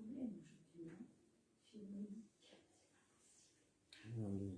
problème aujourd'hui. Hein. Je me dis, Amen.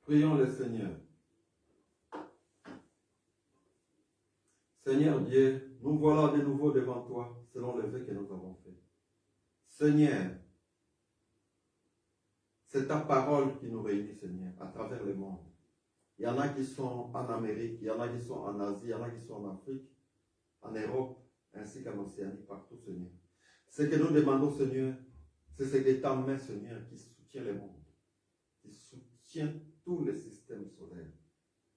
Prions le Seigneur. Seigneur Dieu, nous voilà de nouveau devant toi, selon le vœu que nous avons fait. Seigneur, c'est ta parole qui nous réunit, Seigneur, à travers le monde. Il y en a qui sont en Amérique, il y en a qui sont en Asie, il y en a qui sont en Afrique, en Europe, ainsi qu'en Océanie, partout, Seigneur. Ce que nous demandons, Seigneur, c'est ce que ta main, Seigneur, qui soutient le monde, qui soutient tous les systèmes solaires.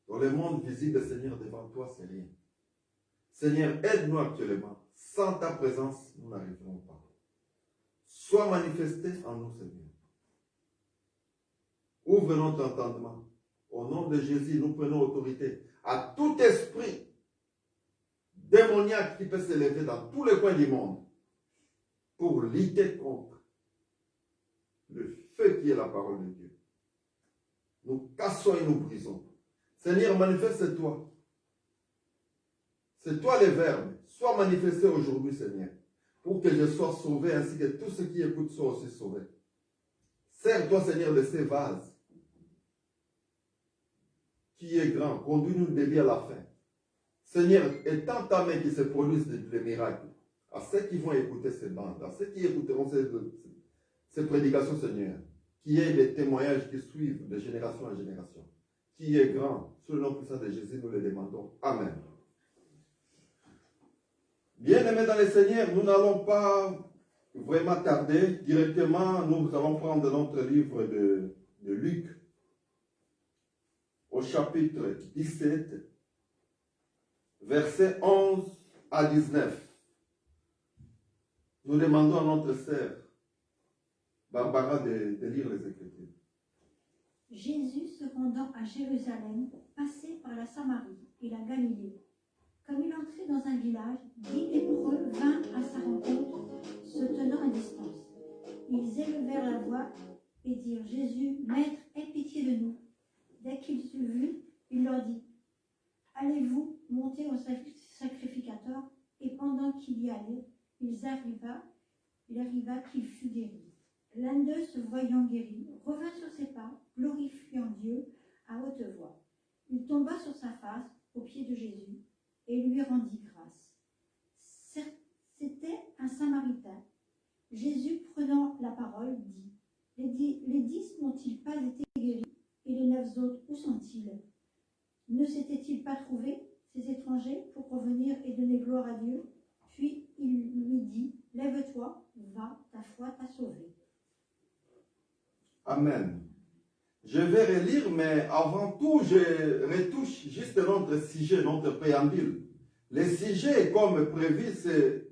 Dans le monde visible, Seigneur, devant toi, c'est rien. Seigneur, aide-nous actuellement. Sans ta présence, nous n'arriverons pas. Sois manifesté en nous, Seigneur. Ouvre notre entendement. Au nom de Jésus, nous prenons autorité à tout esprit démoniaque qui peut s'élever dans tous les coins du monde pour lutter contre le feu qui est la parole de Dieu. Nous cassons et nous brisons. Seigneur, manifeste-toi. C'est toi le Verbe. Sois manifesté aujourd'hui, Seigneur, pour que je sois sauvé ainsi que tous ceux qui écoutent soient aussi sauvés. Sers-toi, Seigneur, de ces vases qui est grand. Conduis-nous de lui à la fin. Seigneur, étends ta main qui se produise des miracles à ceux qui vont écouter ces bandes, à ceux qui écouteront ces prédications, Seigneur, qui est des témoignages qui suivent de génération en génération, qui est grand. Sous le nom puissant de Jésus, nous le demandons. Amen. Bien-aimés dans le Seigneur, nous n'allons pas vraiment tarder. Directement, nous allons prendre notre livre de Luc au chapitre 17, versets 11 à 19. Nous demandons à notre sœur Barbara de lire les Écritures. Jésus, se rendant à Jérusalem, passait par la Samarie et la Galilée. Comme il entrait dans un village, 10 lépreux vinrent à sa rencontre, se tenant à distance. Ils élevèrent la voix et dirent: Jésus, Maître, aie pitié de nous. Dès qu'il fut vu, il leur dit: Allez-vous monter au sacrificateur? Et pendant qu'il y allait, il arriva qu'il fut guéri. L'un d'eux, se voyant guéri, revint sur ses pas, glorifiant Dieu à haute voix. Il tomba sur sa face aux pieds de Jésus et lui rendit grâce. C'était un Samaritain. Jésus, prenant la parole, dit: Les 10 n'ont-ils pas été guéris? Et les 9 autres, où sont-ils? Ne s'étaient-ils pas trouvés, ces étrangers, pour revenir et donner gloire à Dieu? Puis il lui dit: Lève-toi, va, ta foi t'a sauvé. Amen. Je vais relire, mais avant tout, je retouche juste notre sujet, notre préambule. Le sujet, comme prévu, c'est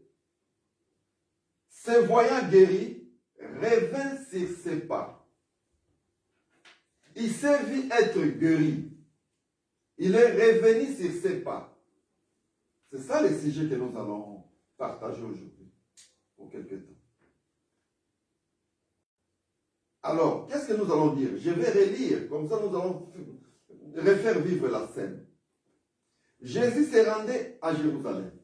se voyant guéri, revint sur ses pas. Il s'est vu être guéri. Il est revenu sur ses pas. C'est ça le sujet que nous allons partager aujourd'hui, pour quelque temps. Alors, qu'est-ce que nous allons dire? Je vais relire, comme ça nous allons refaire vivre la scène. Jésus se rendait à Jérusalem,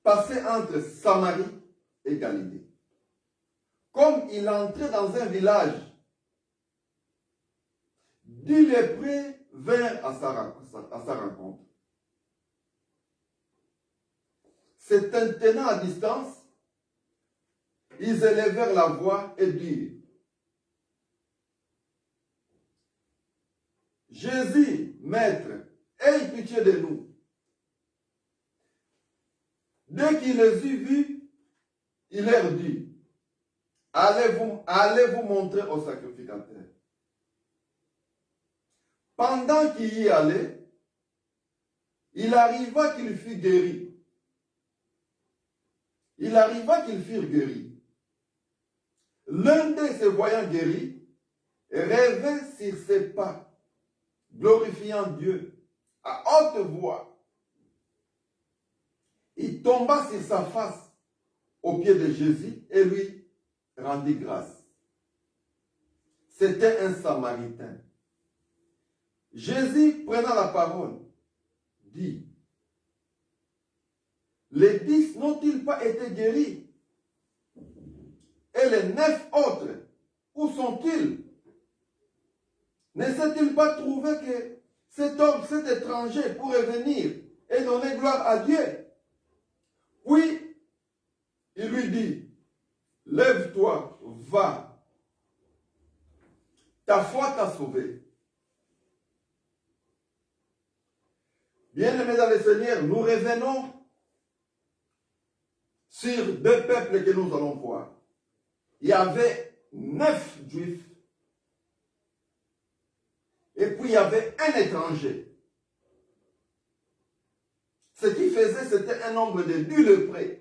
passait entre Samarie et Galilée. Comme il entrait dans un village, 10 lépreux vinrent à sa rencontre. Se tenant à distance, ils élevèrent la voix et dirent: Jésus, Maître, aie pitié de nous. Dès qu'il les eut vus, il leur dit: allez vous montrer au sacrificateur. Pendant qu'il y allait, il arriva qu'il fut guéri. Il arriva qu'ils furent guéris. L'un d'eux, se voyant guéri, revint sur ses pas, glorifiant Dieu à haute voix. Il tomba sur sa face aux pieds de Jésus et lui rendit grâce. C'était un Samaritain. Jésus, prenant la parole, dit: les 10 n'ont-ils pas été guéris? Et les 9 autres, où sont-ils? Ne s'est-il pas trouvé que cet homme, cet étranger, pourrait venir et donner gloire à Dieu? Puis, il lui dit: lève-toi, va. Ta foi t'a sauvé. Bien-aimés dans le Seigneur, nous revenons sur 2 peuples que nous allons voir. Il y avait 9 juifs. Et puis il y avait un étranger. Ce qui faisait, c'était un nombre de 10 lépreux.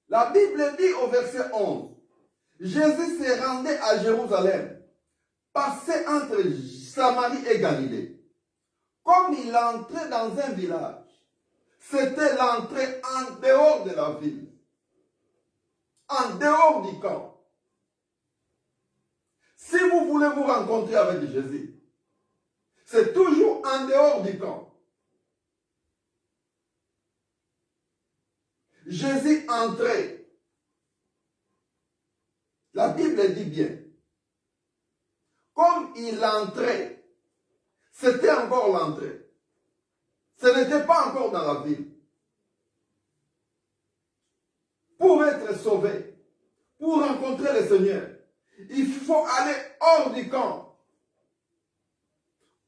La Bible dit au verset 11, Jésus se rendait à Jérusalem, passait entre Samarie et Galilée. Comme il entrait dans un village, c'était l'entrée en dehors de la ville, en dehors du camp. Si vous voulez vous rencontrer avec Jésus, c'est toujours en dehors du camp. Jésus entrait. La Bible dit bien. Comme il entrait, c'était encore l'entrée. Ce n'était pas encore dans la ville. Pour être sauvé, pour rencontrer le Seigneur, il faut aller hors du camp,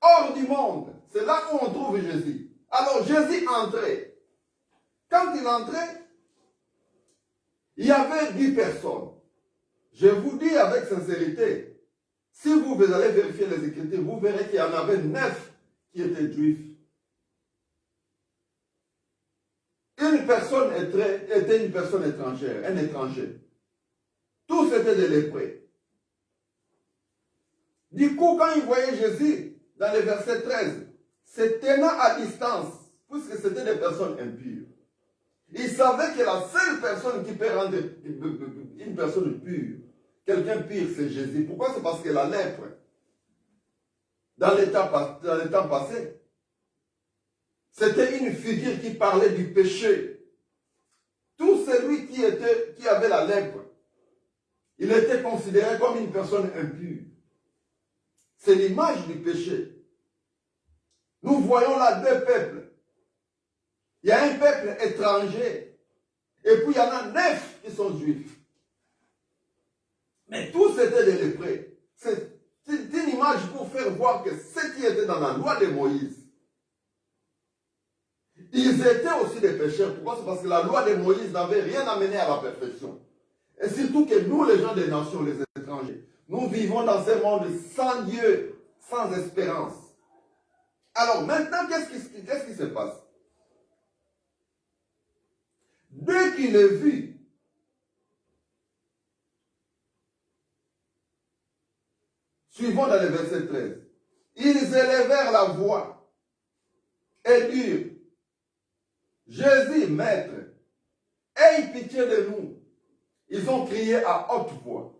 hors du monde. C'est là où on trouve Jésus. Alors Jésus entrait. Quand il entrait, il y avait 10 personnes. Je vous dis avec sincérité, si vous allez vérifier les Écritures, vous verrez qu'il y en avait 9 qui étaient juifs. Une personne était une personne étrangère, un étranger. Tous étaient des lépreux. Du coup, quand ils voyaient Jésus, dans le verset 13, se tenant à distance, puisque c'était des personnes impures, ils savaient que la seule personne qui peut rendre une personne pure, quelqu'un pire, c'est Jésus. Pourquoi? C'est parce que la lèpre, dans les temps passés, c'était une figure qui parlait du péché. Tout celui qui avait la lèpre, il était considéré comme une personne impure. C'est l'image du péché. Nous voyons là 2 peuples. Il y a un peuple étranger, et puis il y en a 9 qui sont juifs. Mais tous étaient des lépreux. C'est une image pour faire voir que ceux qui étaient dans la loi de Moïse, ils étaient aussi des pécheurs. Pourquoi? C'est parce que la loi de Moïse n'avait rien amené à la perfection. Et surtout que nous, les gens des nations, les étrangers, nous vivons dans ce monde sans Dieu, sans espérance. Alors maintenant, qu'est-ce qui se passe? Dès qu'il est vu, suivons dans le verset 13, ils élevèrent la voix et dirent, Jésus, maître, aie pitié de nous. Ils ont crié à haute voix.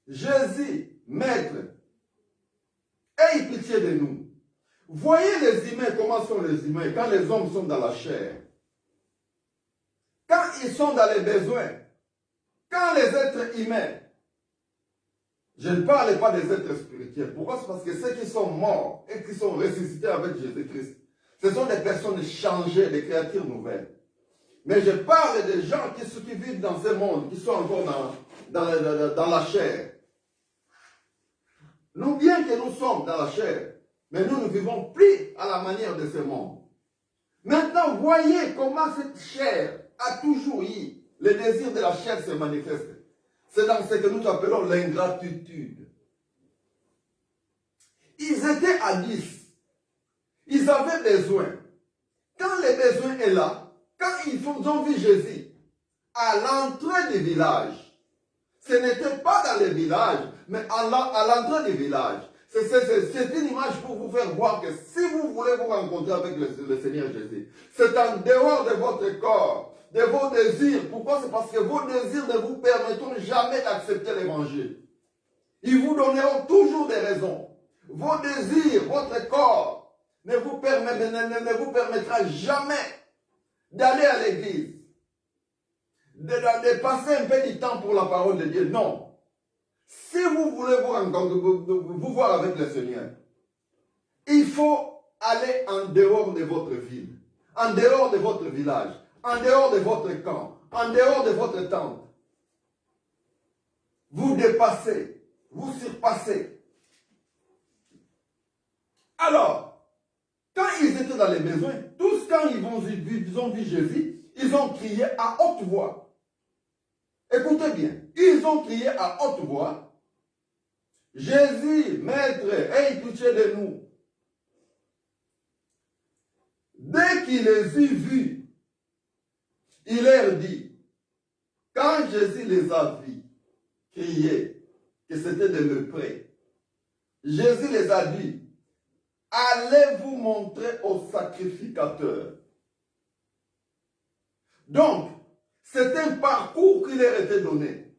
Jésus, maître, aie pitié de nous. Voyez les humains, comment sont les humains quand les hommes sont dans la chair. Quand ils sont dans les besoins. Quand les êtres humains, je ne parle pas des êtres spirituels. Pourquoi? C'est parce que ceux qui sont morts et qui sont ressuscités avec Jésus-Christ, ce sont des personnes changées, des créatures nouvelles. Mais je parle des gens qui vivent dans ce monde, qui sont encore dans la chair. Nous, bien que nous sommes dans la chair, mais nous ne vivons plus à la manière de ce monde. Maintenant, voyez comment cette chair a toujours eu le désir de la chair se manifeste. C'est dans ce que nous appelons l'ingratitude. Ils étaient à 10. Ils avaient besoin. Quand le besoin est là, quand ils ont vu Jésus à l'entrée du village, ce n'était pas dans le village, mais à l'entrée du village. C'est une image pour vous faire voir que si vous voulez vous rencontrer avec le Seigneur Jésus, c'est en dehors de votre corps, de vos désirs. Pourquoi? C'est parce que vos désirs ne vous permettront jamais d'accepter l'évangile. Ils vous donneront toujours des raisons. Vos désirs, votre corps, ne vous permettra jamais d'aller à l'église, de passer un peu du temps pour la parole de Dieu. Non. Si vous voulez vous voir avec le Seigneur, il faut aller en dehors de votre ville, en dehors de votre village, en dehors de votre camp, en dehors de votre tente. Vous dépassez, vous surpassez. Alors, quand ils étaient dans les besoins, tous quand ils ont vu Jésus, ils ont crié à haute voix. Écoutez bien, ils ont crié à haute voix, Jésus, maître, aie pitié de nous. Dès qu'il les eut vus, il leur dit, quand Jésus les a vus crier que c'était des lépreux, Jésus les a dit, allez vous montrer au sacrificateur. Donc, c'est un parcours qui leur était donné.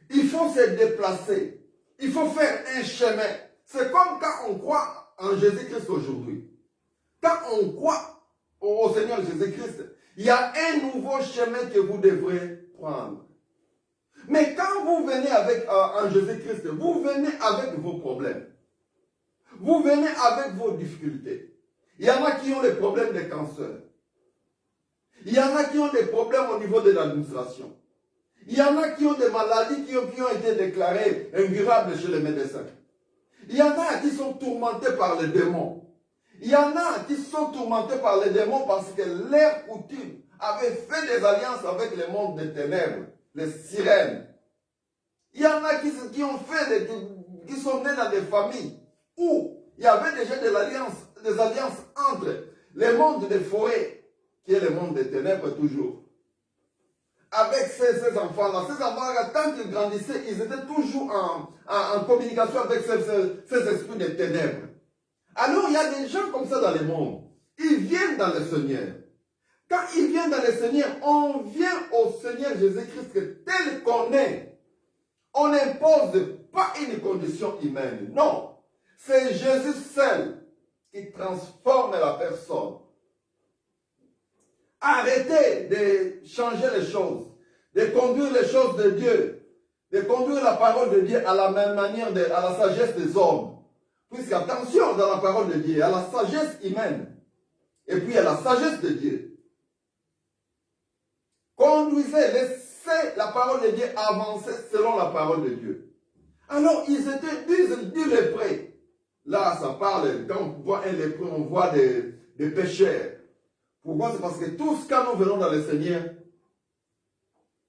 Il faut se déplacer. Il faut faire un chemin. C'est comme quand on croit en Jésus-Christ aujourd'hui. Quand on croit au Seigneur Jésus-Christ, il y a un nouveau chemin que vous devrez prendre. Mais quand vous venez en Jésus-Christ, vous venez avec vos problèmes. Vous venez avec vos difficultés. Il y en a qui ont des problèmes de cancer. Il y en a qui ont des problèmes au niveau de l'administration. Il y en a qui ont des maladies qui ont été déclarées incurables chez les médecins. Il y en a qui sont tourmentés par les démons. Il y en a qui sont tourmentés par les démons parce que leur coutume avait fait des alliances avec le monde des ténèbres, les sirènes. Il y en a qui sont nés dans des familles où il y avait déjà des alliances entre le monde des forêts, qui est le monde des ténèbres toujours, avec ces enfants-là. Ces enfants-là, tant qu'ils grandissaient, ils étaient toujours en communication avec ces esprits des ténèbres. Alors, il y a des gens comme ça dans le monde. Ils viennent dans le Seigneur. Quand ils viennent dans le Seigneur, on vient au Seigneur Jésus-Christ tel qu'on est. On n'impose pas une condition humaine. Non. C'est Jésus seul qui transforme la personne. Arrêtez de changer les choses, de conduire les choses de Dieu, de conduire la parole de Dieu à la même manière, à la sagesse des hommes. Puisque, attention, dans la parole de Dieu, il y a la sagesse humaine, et puis il y a la sagesse de Dieu. Conduisez, laissez la parole de Dieu avancer selon la parole de Dieu. Alors, ils étaient du lépreux. Là, ça parle, quand on voit un lépreux, on voit des pécheurs. Pourquoi? C'est parce que tous, quand nous venons dans le Seigneur,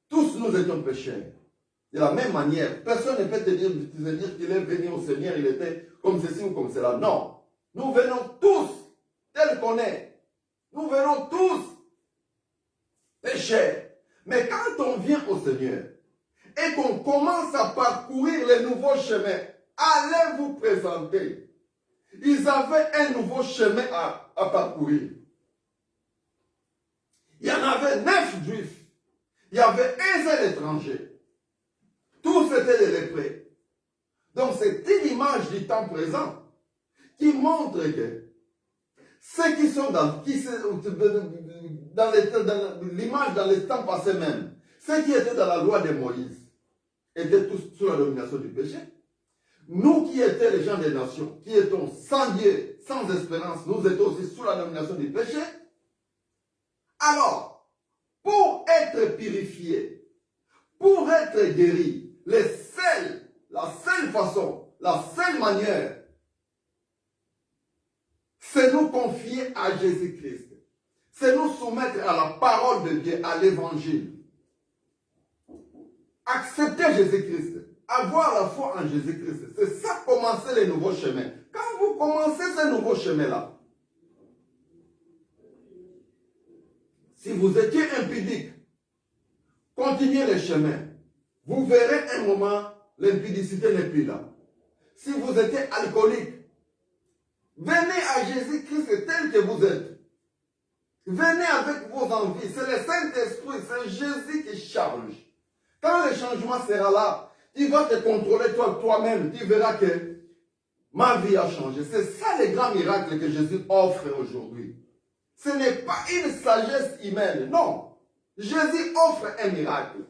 tous nous étions pécheurs. De la même manière, personne ne peut te dire qu'il est venu au Seigneur, il était comme ceci ou comme cela. Non. Nous venons tous, tels qu'on est. Nous venons tous pécheurs. Mais quand on vient au Seigneur et qu'on commence à parcourir les nouveaux chemins, allez vous présenter. Ils avaient un nouveau chemin à parcourir. Il y en avait 9 juifs. Il y avait un seul étranger. Tous étaient des lépreux. Donc c'est une image du temps présent qui montre que ceux qui sont dans l'image dans les temps passés même, ceux qui étaient dans la loi de Moïse, étaient tous sous la domination du péché. Nous qui étions les gens des nations, qui étions sans Dieu, sans espérance, nous étions aussi sous la domination du péché. Alors, pour être purifiés, pour être guéris, la seule façon, la seule manière, c'est nous confier à Jésus-Christ. C'est nous soumettre à la parole de Dieu, à l'évangile. Accepter Jésus-Christ. Avoir la foi en Jésus-Christ. C'est ça, commencer les nouveaux chemins. Quand vous commencez ces nouveaux chemins-là, si vous étiez impudique, continuez les chemins. Vous verrez un moment, l'impudicité n'est plus là. Si vous étiez alcoolique, venez à Jésus-Christ tel que vous êtes. Venez avec vos envies. C'est le Saint-Esprit, c'est Jésus qui charge. Quand le changement sera là, il va te contrôler toi-même. Tu verras que ma vie a changé. C'est ça le grand miracle que Jésus offre aujourd'hui. Ce n'est pas une sagesse humaine, non. Jésus offre un miracle.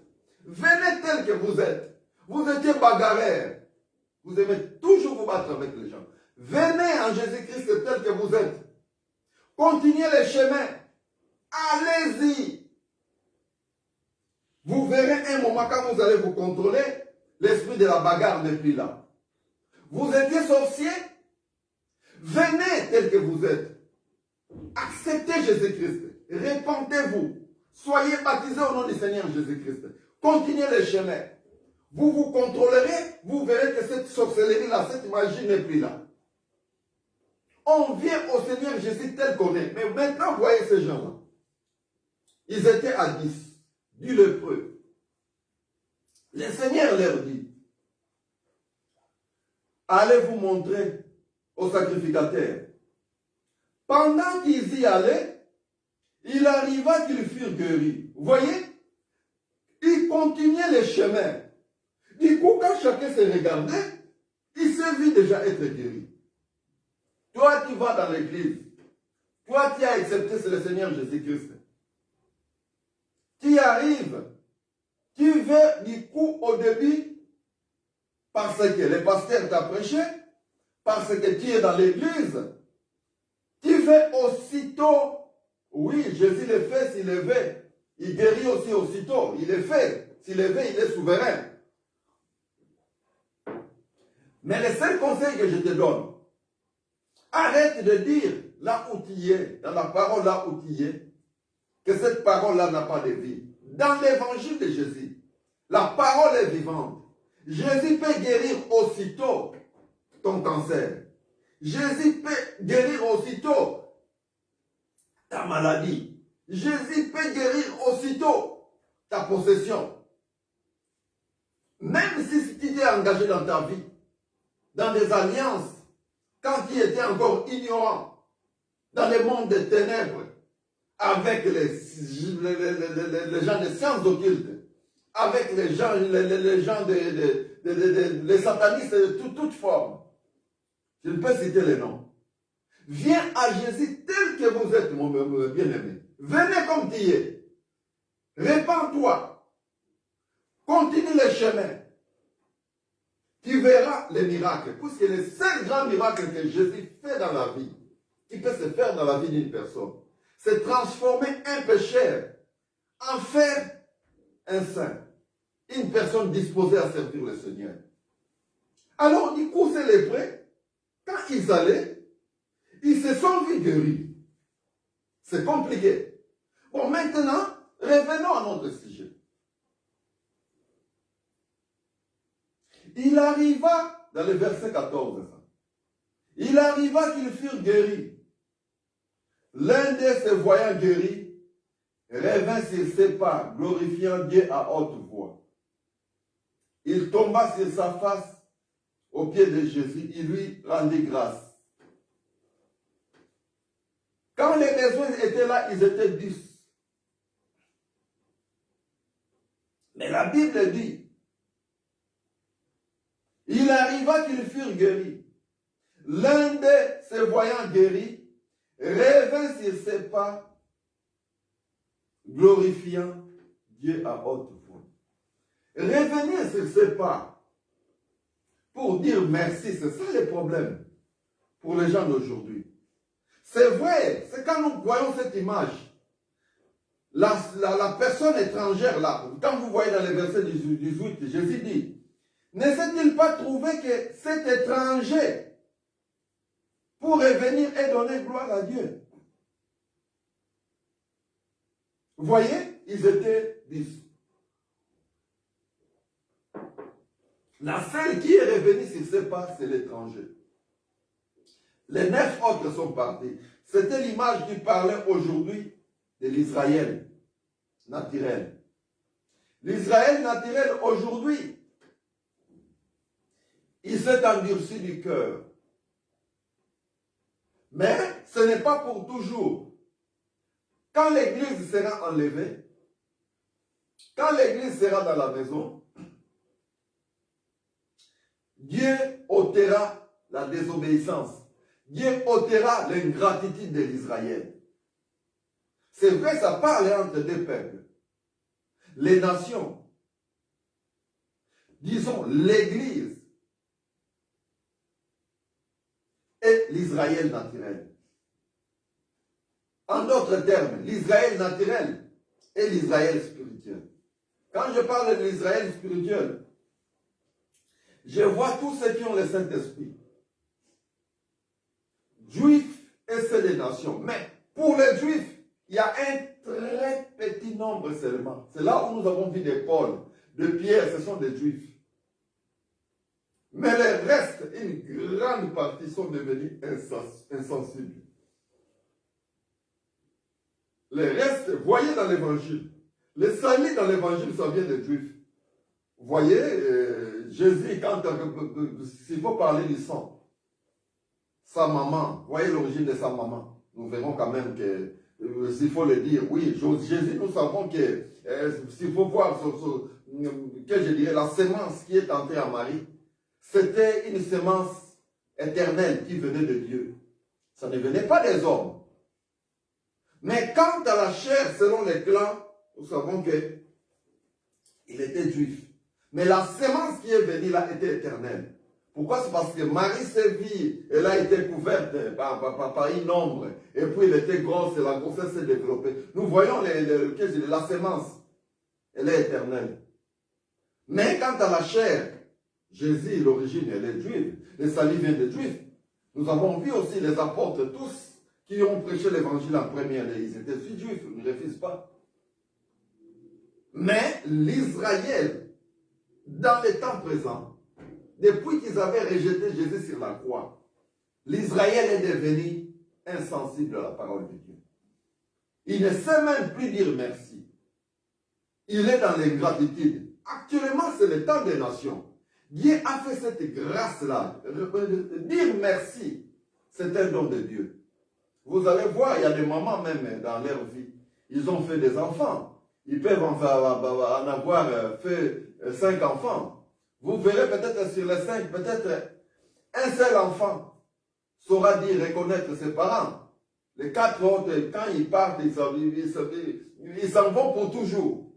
Venez tel que vous êtes. Vous étiez bagarreur. Vous aimez toujours vous battre avec les gens. Venez en Jésus-Christ tel que vous êtes. Continuez les chemins. Allez-y. Vous verrez un moment quand vous allez vous contrôler, l'esprit de la bagarre n'est plus là. Vous étiez sorcier. Venez tel que vous êtes. Acceptez Jésus-Christ. Répentez-vous. Soyez baptisés au nom du Seigneur Jésus-Christ. Continuez les chemins. Vous vous contrôlerez, vous verrez que cette sorcellerie-là, cette magie n'est plus là. On vient au Seigneur Jésus tel qu'on est. Mais maintenant, voyez ces gens-là. Ils étaient à 10, du lépreux. Le Seigneur leur dit, allez vous montrer au sacrificateur. Pendant qu'ils y allaient, il arriva qu'ils furent guéris. Vous voyez? Ils continuaient les chemins. Du coup, quand chacun se regardait, il se vit déjà être guéri. Toi, tu vas dans l'église. Toi, tu as accepté, c'est le Seigneur Jésus-Christ. Tu arrives. Tu veux du coup au début, parce que le pasteur t'a prêché, parce que tu es dans l'église. Tu veux aussitôt, oui, Jésus le fait s'il le veut. Il guérit aussi aussitôt. Il le fait. S'il le veut, il est souverain. Mais le seul conseil que je te donne, arrête de dire là où tu es, dans la parole là où tu es, que cette parole-là n'a pas de vie. Dans l'évangile de Jésus, la parole est vivante. Jésus peut guérir aussitôt ton cancer. Jésus peut guérir aussitôt ta maladie. Jésus peut guérir aussitôt ta possession. Même si tu t'es engagé dans ta vie, dans des alliances, quand tu étais encore ignorant, dans le monde des ténèbres, avec les gens des sciences occultes, avec les gens les satanistes de toute forme. Je ne peux citer les noms. Viens à Jésus tel que vous êtes, mon bien-aimé. Venez comme tu es. Répands-toi. Continue les chemins. Tu verras les miracles. Puisque le seul grand miracle que Jésus fait dans la vie, qui peut se faire dans la vie d'une personne, c'est transformer un pécheur en faire un saint. Une personne disposée à servir le Seigneur. Alors, du coup, ces lépreux, quand ils allaient, ils se sont vus guéris. C'est compliqué. Bon, maintenant, revenons à notre sujet. Il arriva, dans le verset 14, il arriva qu'ils furent guéris. L'un d'eux se voyant guéri, revint sur ses pas, glorifiant Dieu à haute voix. Il tomba sur sa face aux pieds de Jésus, il lui rendit grâce. Quand les besoins étaient là, ils étaient 10. Mais la Bible dit, il arriva qu'ils furent guéris. L'un de se voyant guéri, revint sur ses pas, glorifiant Dieu à haute voix. Revenir sur ses pas pour dire merci, c'est ça le problème pour les gens d'aujourd'hui. C'est vrai, c'est quand nous voyons cette image, la personne étrangère là, quand vous voyez dans le verset 18, Jésus dit, ne s'est-il pas trouvé que cet étranger pourrait venir et donner gloire à Dieu? Vous voyez, ils étaient 10. La seule qui est revenue sur ses pas, c'est l'étranger. Les 9 autres sont partis. C'était l'image qui parlait aujourd'hui de l'Israël naturel. L'Israël naturel aujourd'hui, il s'est endurci du cœur. Mais ce n'est pas pour toujours. Quand l'église sera enlevée, quand l'église sera dans la maison, Dieu ôtera la désobéissance. Dieu ôtera l'ingratitude de l'Israël. C'est vrai, ça parle entre deux peuples. Les nations, disons l'église et l'Israël naturel. En d'autres termes, l'Israël naturel et l'Israël spirituel. Quand je parle de l'Israël spirituel, je vois tous ceux qui ont le Saint-Esprit. Juifs et ceux des nations. Mais pour les Juifs, il y a un très petit nombre seulement. C'est là où nous avons vu des Paul, de Pierre, ce sont des Juifs. Mais les restes, une grande partie, sont devenus insensibles. Les restes, voyez dans l'évangile. Les salis dans l'évangile, ça vient des Juifs. Voyez, Jésus, quand s'il faut parler du sang, sa maman, voyez l'origine de sa maman. Nous verrons quand même que, s'il faut le dire, oui, Jésus, nous savons que, s'il faut voir, que je dirais, la sémence qui est entrée en Marie, c'était une sémence éternelle qui venait de Dieu. Ça ne venait pas des hommes. Mais quant à la chair, selon les clans, nous savons que il était juif. Mais la sémence qui est venue là était éternelle. Pourquoi? C'est parce que Marie s'est vue, elle a été couverte par une ombre. Et puis elle était grosse et la grossesse s'est développée. Nous voyons la sémence. Elle est éternelle. Mais quant à la chair, Jésus, l'origine, elle est juive. Les salis viennent des juifs. Nous avons vu aussi les apôtres, tous qui ont prêché l'évangile en première. Ils étaient aussi juifs, ils ne refusent pas. Mais l'Israël, dans les temps présents, depuis qu'ils avaient rejeté Jésus sur la croix, l'Israël est devenu insensible à la parole de Dieu. Il ne sait même plus dire merci. Il est dans l'ingratitude. Actuellement, c'est le temps des nations. Dieu a fait cette grâce-là. Dire merci, c'est un don de Dieu. Vous allez voir, il y a des mamans même dans leur vie. Ils ont fait des enfants. Ils peuvent en avoir fait 5 enfants. Vous verrez peut-être sur les 5, peut-être un seul enfant saura dire, reconnaître ses parents. Les 4 autres, quand ils partent, ils s'en vont pour toujours.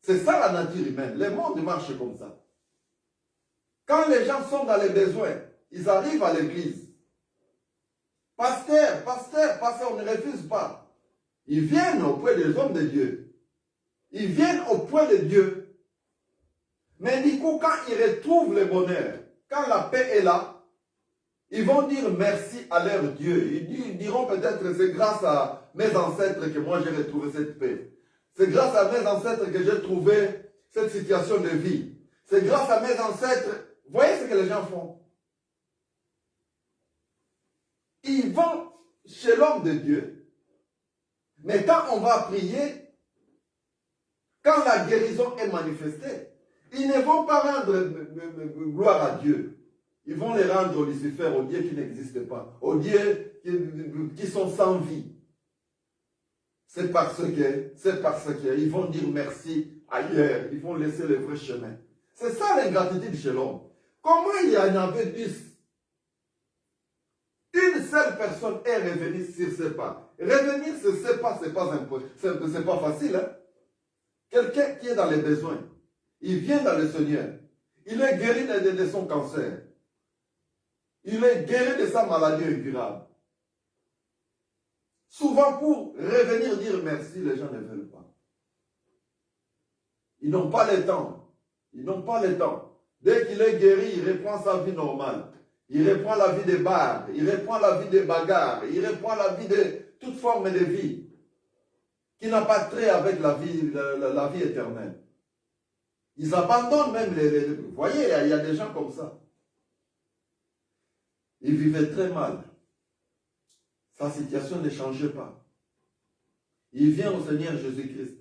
C'est ça la nature humaine. Le monde marche comme ça. Quand les gens sont dans les besoins, ils arrivent à l'église. Pasteur, on ne refuse pas. Ils viennent auprès des hommes de Dieu. Ils viennent auprès de Dieu. Mais du coup, quand ils retrouvent le bonheur, quand la paix est là, ils vont dire merci à leur Dieu. Ils diront peut-être que c'est grâce à mes ancêtres que moi j'ai retrouvé cette paix. C'est grâce à mes ancêtres que j'ai trouvé cette situation de vie. C'est grâce à mes ancêtres. Voyez ce que les gens font. Ils vont chez l'homme de Dieu. Mais quand on va prier, quand la guérison est manifestée, ils ne vont pas rendre gloire à Dieu. Ils vont les rendre au Lucifer, aux dieux qui n'existent pas, aux dieux qui sont sans vie. C'est parce que ils vont dire merci ailleurs, ils vont laisser le vrai chemin. C'est ça l'ingratitude chez l'homme. Comment il y en avait 10? Une seule personne est revenue sur ses pas. Revenir sur ses pas, c'est pas facile. Hein? Quelqu'un qui est dans les besoins, il vient dans le Seigneur. Il est guéri de son cancer. Il est guéri de sa maladie incurable. Souvent, pour revenir dire merci, les gens ne veulent pas. Ils n'ont pas le temps. Ils n'ont pas le temps. Dès qu'il est guéri, il reprend sa vie normale. Il reprend la vie des bars. Il reprend la vie des bagarres. Il reprend la vie de toute forme de vie qui n'a pas trait avec la vie éternelle. Ils abandonnent même Vous voyez, il y a des gens comme ça. Ils vivaient très mal. Sa situation ne changeait pas. Il vient au Seigneur Jésus-Christ.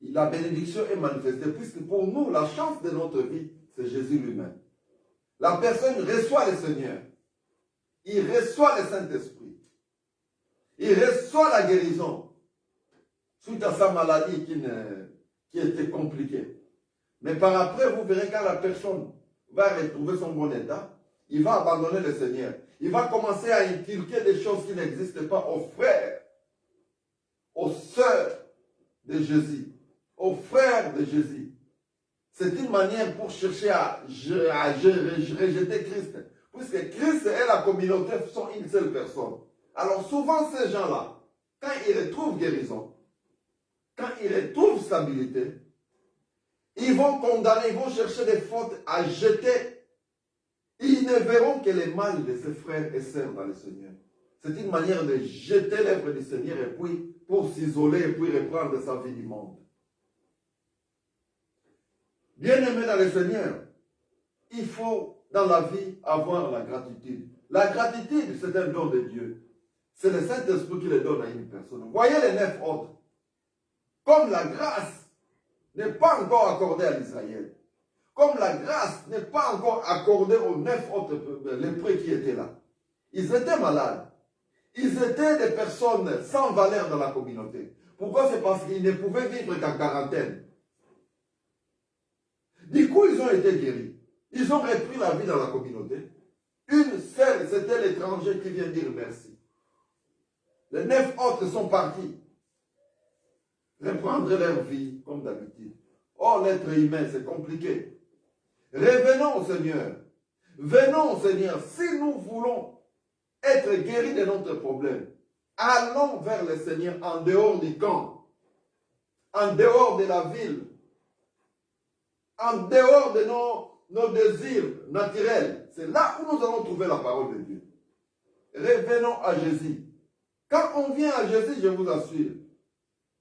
La bénédiction est manifestée, puisque pour nous, la chance de notre vie, c'est Jésus lui-même. La personne reçoit le Seigneur. Il reçoit le Saint-Esprit. Il reçoit la guérison suite à sa maladie qui était compliquée. Mais par après, vous verrez quand la personne va retrouver son bon état, il va abandonner le Seigneur. Il va commencer à inculquer des choses qui n'existent pas aux frères, aux sœurs de Jésus, aux frères de Jésus. C'est une manière pour chercher à rejeter Christ. Puisque Christ et la communauté sont une seule personne. Alors souvent ces gens-là, quand ils retrouvent guérison, quand ils retrouvent stabilité, ils vont condamner, ils vont chercher des fautes à jeter. Ils ne verront que les mal de ses frères et sœurs dans le Seigneur. C'est une manière de jeter l'œuvre du Seigneur et puis pour s'isoler et puis reprendre sa vie du monde. Bien-aimé dans le Seigneur, il faut dans la vie avoir la gratitude. La gratitude, c'est un don de Dieu. C'est le Saint-Esprit qui le donne à une personne. Voyez les 9 autres. Comme la grâce n'est pas encore accordée à l'Israël, comme la grâce n'est pas encore accordée aux 9 autres lépreux qui étaient là. Ils étaient malades. Ils étaient des personnes sans valeur dans la communauté. Pourquoi? C'est parce qu'ils ne pouvaient vivre qu'en quarantaine. Du coup, ils ont été guéris. Ils ont repris la vie dans la communauté. Une seule, c'était l'étranger qui vient dire merci. Les 9 autres sont partis. Reprendre leur vie comme d'habitude. Oh, l'être humain, c'est compliqué. Revenons au Seigneur. Venons au Seigneur. Si nous voulons être guéris de notre problème, allons vers le Seigneur en dehors du camp, en dehors de la ville, en dehors de nos désirs naturels. C'est là où nous allons trouver la parole de Dieu. Revenons à Jésus. Quand on vient à Jésus, je vous assure,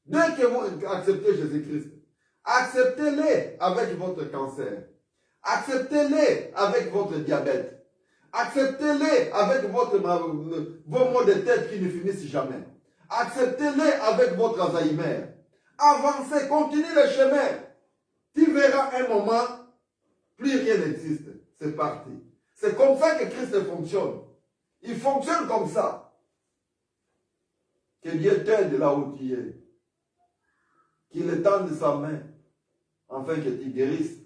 dès que vous acceptez Jésus-Christ, acceptez-le avec votre cancer. Acceptez-le avec votre diabète. Acceptez-le avec vos maux de tête qui ne finissent jamais. Acceptez-le avec votre Alzheimer. Avancez, continuez le chemin. Tu verras un moment, plus rien n'existe. C'est parti. C'est comme ça que Christ fonctionne. Il fonctionne comme ça. Que Dieu t'aide là où tu es. Qu'il étende sa main, afin que tu guérisses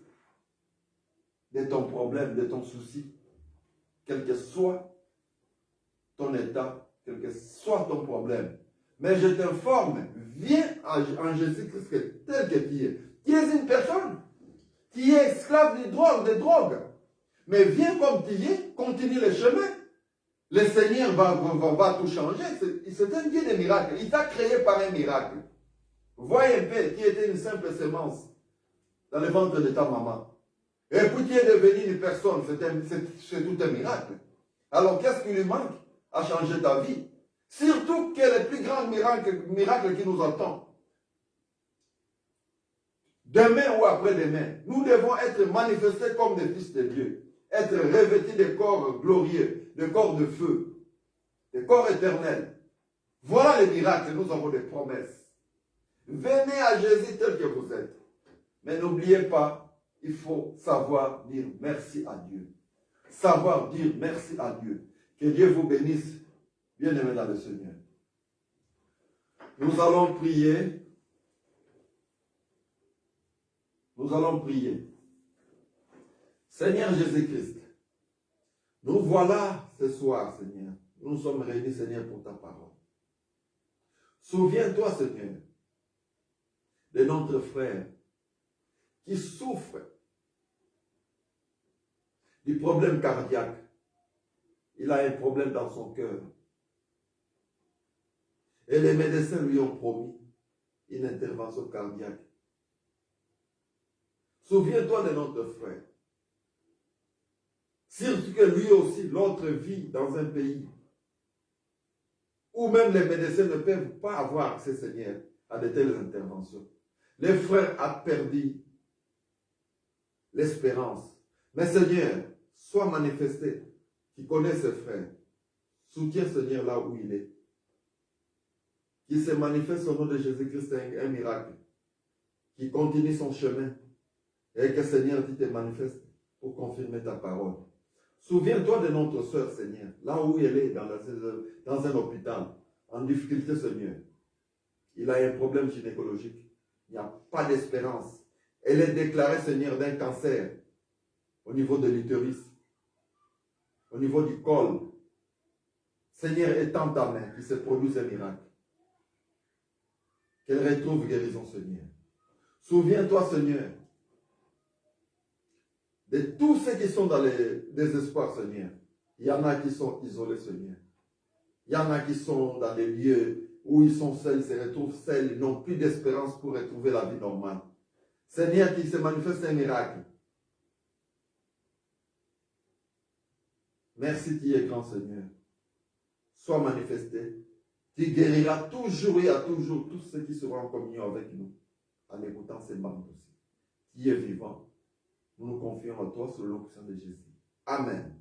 de ton problème, de ton souci, quel que soit ton état, quel que soit ton problème. Mais je t'informe, viens en Jésus-Christ tel que tu es. Tu es une personne qui est esclave des drogues. Mais viens comme tu es, continue le chemin. Le Seigneur va tout changer. C'est un Dieu de miracles. Il t'a créé par un miracle. Voyez un peu qui était une simple sémence dans le ventre de ta maman. Et puis tu es devenu une personne. C'est tout un miracle. Alors qu'est-ce qui lui manque à changer ta vie? Surtout que le plus grand miracle qui nous attend. Demain ou après-demain, nous devons être manifestés comme des fils de Dieu. Être revêtus de corps glorieux, de corps de feu, de corps éternels. Voilà les miracles, nous avons des promesses. Venez à Jésus tel que vous êtes. Mais n'oubliez pas, il faut savoir dire merci à Dieu. Savoir dire merci à Dieu. Que Dieu vous bénisse, bien-aimés dans le Seigneur. Nous allons prier. Nous allons prier. Seigneur Jésus-Christ, nous voilà ce soir, Seigneur. Nous sommes réunis, Seigneur, pour ta parole. Souviens-toi, Seigneur, de notre frère qui souffre du problème cardiaque. Il a un problème dans son cœur. Et les médecins lui ont promis une intervention cardiaque. Souviens-toi de notre frère. Surtout que lui aussi, l'autre vit dans un pays où même les médecins ne peuvent pas avoir accès, Seigneur, à de telles interventions. Le frère a perdu l'espérance. Mais Seigneur, sois manifesté, qui connaît ses frères. Soutiens Seigneur là où il est. Qu'il se manifeste au nom de Jésus-Christ un miracle. Qu'il continue son chemin. Et que Seigneur, tu te manifestes pour confirmer ta parole. Souviens-toi de notre soeur, Seigneur, là où elle est, dans un hôpital, en difficulté, Seigneur. Il a un problème gynécologique. Il n'y a pas d'espérance. Elle est déclarée, Seigneur, d'un cancer au niveau de l'utérus, au niveau du col. Seigneur, étends ta main, qu'il se produise un miracle. Qu'elle retrouve guérison, Seigneur. Souviens-toi, Seigneur, de tous ceux qui sont dans le désespoir, Seigneur. Il y en a qui sont isolés, Seigneur. Il y en a qui sont dans des lieux où ils sont seuls, se retrouvent seuls, ils n'ont plus d'espérance pour retrouver la vie normale. Seigneur, qu'il se manifeste un miracle. Merci, tu es grand, Seigneur. Sois manifesté. Tu guériras toujours et à toujours tous ceux qui seront en communion avec nous, en écoutant ces bandes aussi. Tu es vivant. Nous nous confions à toi sur le nom puissant de Jésus. Amen.